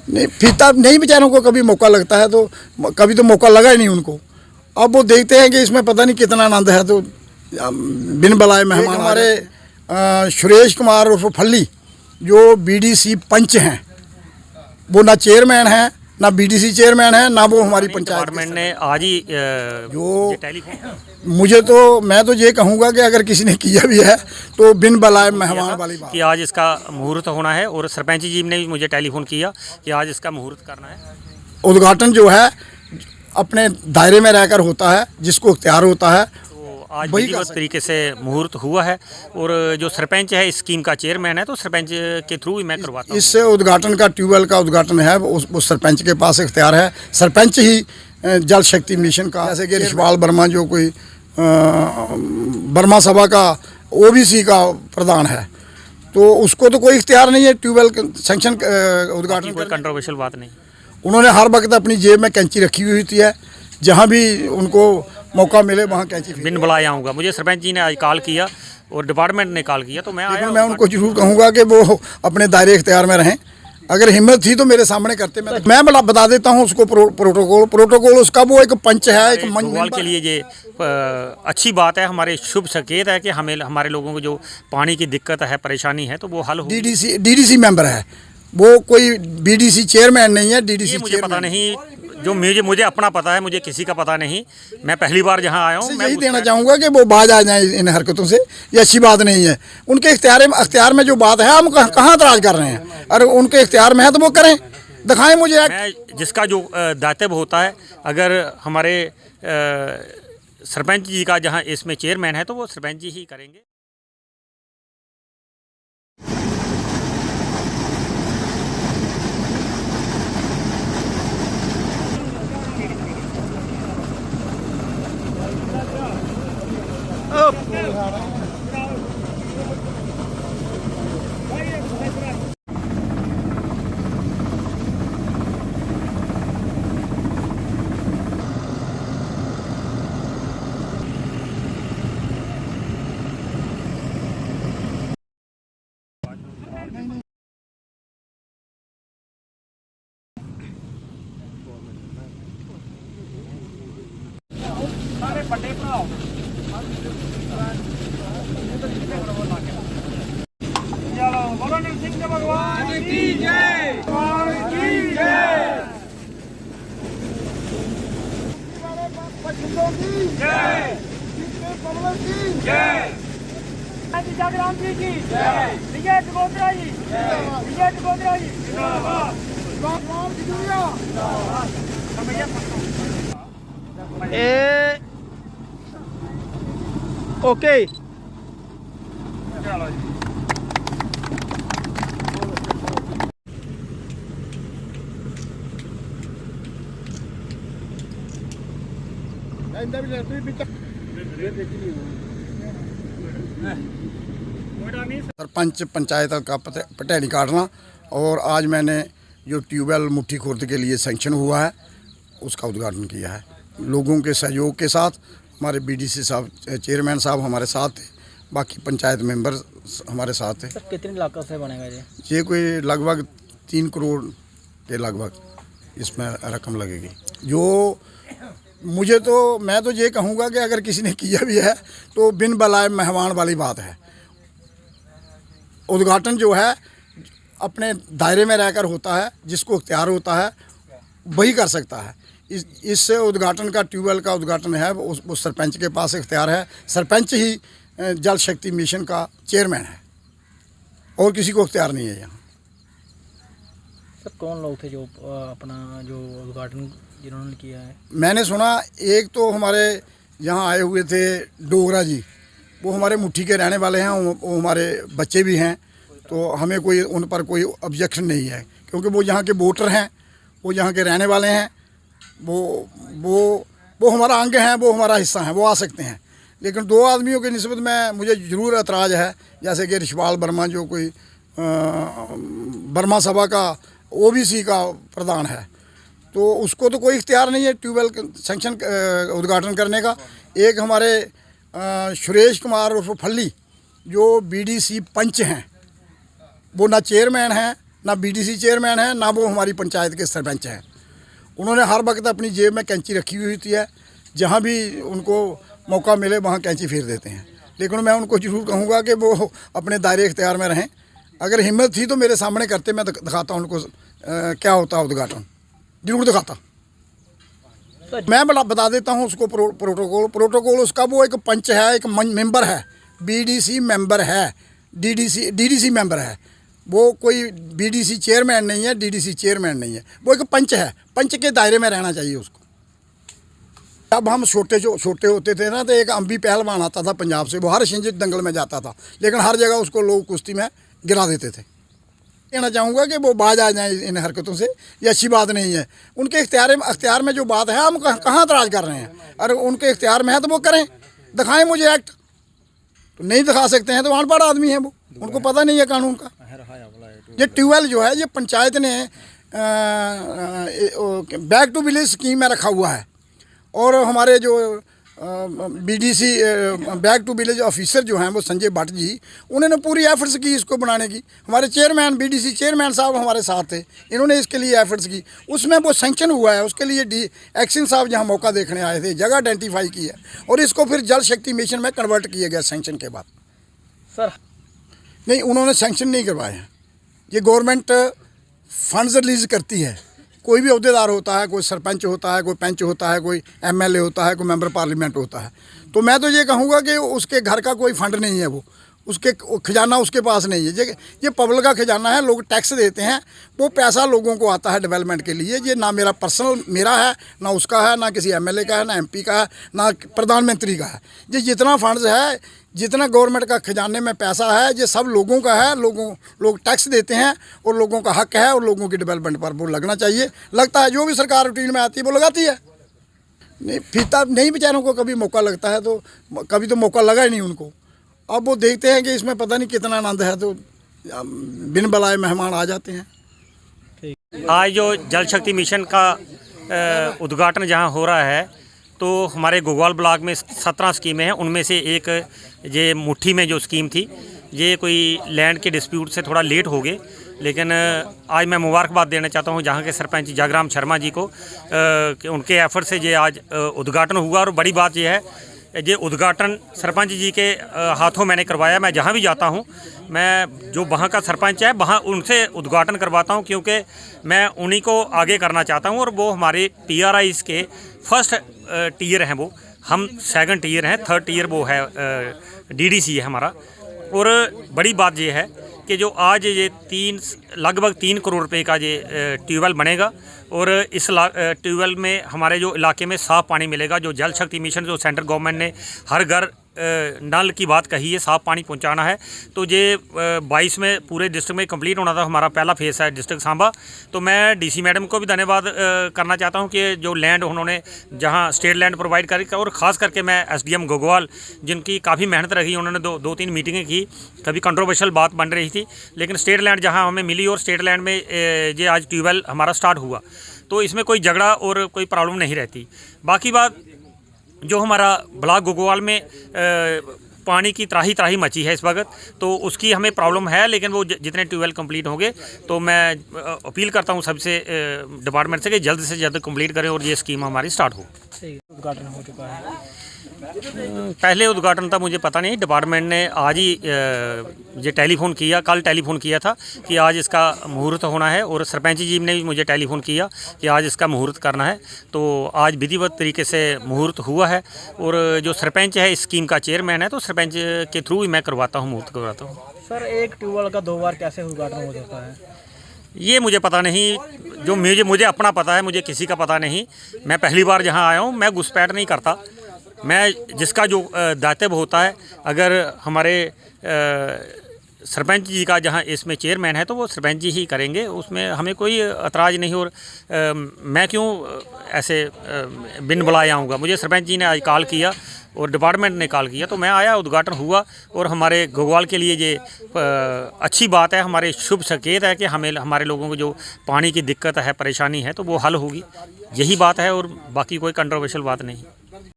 नहीं फीता नहीं, बेचारों को कभी मौका लगता है तो कभी तो मौका लगा ही नहीं उनको। अब वो देखते हैं कि इसमें पता नहीं कितना आनंद है, तो बिन बुलाए मेहमान हमारे सुरेश कुमार उर्फ फल्ली जो बीडीसी पंच हैं, वो ना चेयरमैन है ना बीडीसी चेयरमैन है ना वो हमारी पंचायत डिपार्टमेंट ने आज ही जो टेलीफोन मुझे तो मैं तो ये कहूँगा कि अगर किसी ने किया भी है तो बिन बुलाए मेहमान वाली बात कि आज इसका मुहूर्त होना है, और सरपंच जी ने भी मुझे टेलीफोन किया कि आज इसका मुहूर्त करना है। उद्घाटन जो है अपने दायरे में रहकर होता है, जिसको इख्तियार होता है तो आज विधिवत तरीके से मुहूर्त हुआ है, और जो सरपंच है इस स्कीम का चेयरमैन है, तो सरपंच के थ्रू ही मैं करवाता हूँ। इस उद्घाटन का ट्यूबवेल का उद्घाटन है उस सरपंच के पास इख्तियार है। सरपंच ही जल शक्ति मिशन का, जैसे कि रिशपाल वर्मा जो कोई वर्मा सभा का ओबीसी का प्रधान है, तो उसको तो कोई इख्तियार नहीं है ट्यूबवेल सेंक्शन उद्घाटन। कोई कंट्रोवर्शियल बात नहीं। उन्होंने हर वक्त अपनी जेब में कैंची रखी हुई होती है, जहाँ भी उनको मौका मिले वहाँ कैंची। बिन बुलाए आऊँगा। मुझे सरपंच जी ने आज कॉल किया और डिपार्टमेंट ने कॉल किया, तो मैं आया। मैं उनको जरूर कहूँगा कि वो अपने दायरे इख्तियार में रहें। अगर हिम्मत थी तो मेरे सामने करते। मैं बता देता हूँ उसको प्रोटोकॉल उसका। वो एक पंच है, एक मंच के लिए ये अच्छी बात है, हमारे शुभ संकेत है कि हमें हमारे लोगों को जो पानी की दिक्कत है, परेशानी है, तो वो हल हो। डीडीसी मेंबर है वो, कोई बीडीसी चेयरमैन नहीं है। डीडीसी मुझे पता नहीं, जो मुझे अपना पता है, मुझे किसी का पता नहीं। मैं पहली बार जहां आया हूं। मैं यही देना चाहूँगा कि वो बाज आ जाए इन हरकतों से। ये अच्छी बात नहीं है। उनके इख्तियार में जो बात है, हम कहाँ एतराज़ कर रहे हैं। अरे उनके इख्तियार में है तो वो करें, दिखाएं मुझे। मैं जिसका जो दायित्व होता है, अगर हमारे सरपंच जी का जहाँ इसमें चेयरमैन है, तो वो सरपंच जी ही करेंगे। बड़े भराओ चलो बोलो नरसिंह भगवान की जय, भगवान की जय, बच्चों की जय, की जय, जागराम जी की जय, विजय टगोत्रा जी जय, विजय टगोत्रा जी जिंदाबाद, भगवान की जिंदाबाद। ओके चलो जी। सरपंच पंचायत का पटैनी काटना, और आज मैंने जो ट्यूबवेल मुट्ठी खुर्द के लिए सेंक्शन हुआ है उसका उद्घाटन किया है। लोगों के सहयोग के साथ हमारे बीडीसी साहब, चेयरमैन साहब हमारे साथ थे, बाकी पंचायत मेंबर हमारे साथ थे। सर कितनी लागत से बनेगा ये कोई लगभग 3 करोड़ के लगभग इसमें रकम लगेगी। जो मुझे तो मैं तो ये कहूँगा कि अगर किसी ने किया भी है तो बिन बुलाए मेहमान वाली बात है। उद्घाटन जो है अपने दायरे में रहकर होता है, जिसको इख्तियार होता है वही कर सकता है। इस उद्घाटन का ट्यूबवेल का उद्घाटन है उस सरपंच के पास इख्तियार है। सरपंच ही जल शक्ति मिशन का चेयरमैन है, और किसी को इख्तियार नहीं है यहाँ। सर कौन लोग थे जो अपना जो उद्घाटन जिन्होंने किया है? मैंने सुना एक तो हमारे यहाँ आए हुए थे डोगरा जी, वो हमारे मुट्ठी के रहने वाले हैं, वो हमारे बच्चे भी हैं, तो हमें कोई उन पर कोई ऑब्जेक्शन नहीं है, क्योंकि वो यहाँ के वोटर हैं, वो यहाँ के रहने वाले हैं, वो हमारा अंग हैं, वो हमारा हिस्सा हैं, वो आ सकते हैं। लेकिन 2 आदमियों की निस्बत में मुझे ज़रूर एतराज़ है, जैसे कि रिशपाल वर्मा जो कोई वर्मा सभा का ओबीसी का प्रधान है, तो उसको तो कोई इख्तियार नहीं है ट्यूबवेल सेंक्शन उद्घाटन करने का। एक हमारे सुरेश कुमार उर्फ फल्ली जो बीडीसी पंच हैं, वो ना चेयरमैन है ना बीडीसी चेयरमैन है, ना वो हमारी पंचायत के सरपंच हैं। उन्होंने हर वक्त अपनी जेब में कैंची रखी हुई होती है, जहाँ भी उनको मौका मिले वहाँ कैंची फेर देते हैं। लेकिन मैं उनको ज़रूर कहूँगा कि वो अपने दायरे इख्तियार में रहें। अगर हिम्मत थी तो मेरे सामने करते, मैं दिखाता उनको क्या होता है उद्घाटन, जरूर दिखाता। मैं बता देता हूँ उसको प्रोटोकॉल उसका। वो एक पंच है, एक मेंबर है, बीडीसी मेंबर है, डीडीसी मेंबर है। वो कोई बीडीसी चेयरमैन नहीं है, डीडीसी चेयरमैन नहीं है, वो एक पंच है। पंच के दायरे में रहना चाहिए उसको। जब हम छोटे होते थे ना, तो एक अंबी पहलवान आता था पंजाब से, वो हर छिंज दंगल में जाता था, लेकिन हर जगह उसको लोग कुश्ती में गिरा देते थे। कहना चाहूँगा कि वो बाज आ जाएं इन हरकतों से, ये अच्छी बात नहीं है। उनके इख्तियार में जो बात है, हम कहाँ एतराज़ कर रहे हैं। अगर उनके इख्तियार में है तो वो करें, दिखाएं मुझे एक्ट। तो नहीं दिखा सकते हैं तो अनपढ़ आदमी है वो, उनको पता नहीं है कानून का। ये ट्यूबवेल जो है, ये पंचायत ने बैक टू विलेज स्कीम में रखा हुआ है, और हमारे जो BDC back to village officer जो हैं वो संजय भट्ट जी, उन्होंने पूरी एफर्ट्स की इसको बनाने की। हमारे चेयरमैन, बीडीसी चेयरमैन साहब हमारे साथ थे, इन्होंने इसके लिए एफर्ट्स की। उसमें वो सैंक्शन हुआ है, उसके लिए एक्शन साहब जहाँ मौका देखने आए थे, जगह आइडेंटिफाई की है, और इसको फिर जल शक्ति मिशन में कन्वर्ट किया गया सैंक्शन के बाद। सर नहीं, उन्होंने सैंक्शन नहीं करवाए हैं। ये गवर्नमेंट फंड्स रिलीज़ करती है। कोई भी अहदेदार होता है, कोई सरपंच होता है, कोई पंच होता है, कोई एमएलए होता है, कोई मेंबर पार्लियामेंट होता है। तो मैं तो ये कहूँगा कि उसके घर का कोई फंड नहीं है, वो उसके खजाना उसके पास नहीं है। ये पब्लिक का खजाना है, लोग टैक्स देते हैं, वो पैसा लोगों को आता है डेवलपमेंट के लिए। ये ना मेरा पर्सनल मेरा है, ना उसका है, ना किसी एमएलए का है, ना एमपी का है, ना प्रधानमंत्री का है। ये जितना फंड्स है, जितना गवर्नमेंट का खजाने में पैसा है, ये सब लोगों का है। लोग टैक्स देते हैं, और लोगों का हक है, और लोगों की डेवलपमेंट पर वो लगना चाहिए। लगता है जो भी सरकार रूटीन में आती है वो लगाती है। नहीं, फीता नहीं, बेचारों को कभी मौका लगता है तो कभी तो मौका लगा ही नहीं उनको। अब वो देखते हैं कि इसमें पता नहीं कितना आनंद है, तो बिन बुलाए मेहमान आ जाते हैं। आज जो जल शक्ति मिशन का उद्घाटन जहां हो रहा है, तो हमारे घोघवाल ब्लॉक में 17 स्कीमें हैं। उनमें से एक ये मुट्ठी में जो स्कीम थी, ये कोई लैंड के डिस्प्यूट से थोड़ा लेट हो गए, लेकिन आज मैं मुबारकबाद देना चाहता हूँ जहाँ के सरपंच जागराम शर्मा जी को, कि उनके एफर्ट से ये आज उद्घाटन हुआ। और बड़ी बात यह है, ये उद्घाटन सरपंच जी के हाथों मैंने करवाया। मैं जहाँ भी जाता हूँ, मैं जो वहाँ का सरपंच है वहाँ उनसे उद्घाटन करवाता हूँ, क्योंकि मैं उन्हीं को आगे करना चाहता हूँ। और वो हमारे PRIs के फर्स्ट टीयर हैं, वो हम सेकंड टीयर हैं, थर्ड टीयर वो है DDC है हमारा। और बड़ी बात ये है कि जो आज ये लगभग 3 करोड़ रुपए का ये ट्यूबवेल बनेगा, और इस ट्यूबवेल में हमारे जो इलाके में साफ़ पानी मिलेगा। जो जल शक्ति मिशन जो सेंट्रल गवर्नमेंट ने हर घर नल की बात कही है, साफ़ पानी पहुंचाना है, तो ये 22 में पूरे डिस्ट्रिक्ट में कंप्लीट होना था। हमारा पहला फेस है डिस्ट्रिक्ट सांबा। तो मैं DC मैडम को भी धन्यवाद करना चाहता हूं कि जो लैंड उन्होंने जहां स्टेट लैंड प्रोवाइड करी, और ख़ास करके मैं SDM घोघवाल, जिनकी काफ़ी मेहनत रही, उन्होंने दो तीन मीटिंगें की। कभी कंट्रोवर्शियल बात बन रही थी, लेकिन स्टेट लैंड जहाँ हमें मिली, और स्टेट लैंड में ये आज ट्यूबवेल हमारा स्टार्ट हुआ, तो इसमें कोई झगड़ा और कोई प्रॉब्लम नहीं रहती। बाकी बात, जो हमारा ब्लॉक घोघवाल में पानी की त्राही मची है इस वक्त, तो उसकी हमें प्रॉब्लम है, लेकिन वो जितने ट्यूबवेल कंप्लीट होंगे, तो मैं अपील करता हूँ सबसे डिपार्टमेंट से कि जल्द से जल्द कंप्लीट करें और ये स्कीम हमारी स्टार्ट हो। उद्घाटन हो चुका है। पहले उद्घाटन था मुझे पता नहीं, डिपार्टमेंट ने आज ही ये टेलीफोन किया, कल टेलीफोन किया था कि आज इसका मुहूर्त होना है, और सरपंच जी ने भी मुझे टेलीफोन किया कि आज इसका मुहूर्त करना है। तो आज विधिवत तरीके से मुहूर्त हुआ है, और जो सरपंच है इस स्कीम का चेयरमैन है, तो सरपंच के थ्रू ही मैं करवाता हूँ, मुहूर्त करवाता हूँ। सर, एक ट्यूबवेल का 2 बार कैसे उद्घाटन हो जाता है? ये मुझे पता नहीं, जो मुझे अपना पता है, मुझे किसी का पता नहीं। मैं पहली बार जहाँ आया हूँ, मैं घुसपैठ नहीं करता। मैं जिसका जो दायित्व होता है, अगर हमारे सरपंच जी का जहाँ इसमें चेयरमैन है, तो वो सरपंच जी ही करेंगे, उसमें हमें कोई एतराज़ नहीं। और मैं क्यों ऐसे बिन बुलाए आऊँगा? मुझे सरपंच जी ने आज कॉल किया और डिपार्टमेंट ने कॉल किया, तो मैं आया, उद्घाटन हुआ। और हमारे घोघवाल के लिए ये अच्छी बात है, हमारे शुभ संकेत है कि हमारे लोगों को जो पानी की दिक्कत है, परेशानी है, तो वो हल होगी। यही बात है, और बाकी कोई कंट्रोवर्शियल बात नहीं।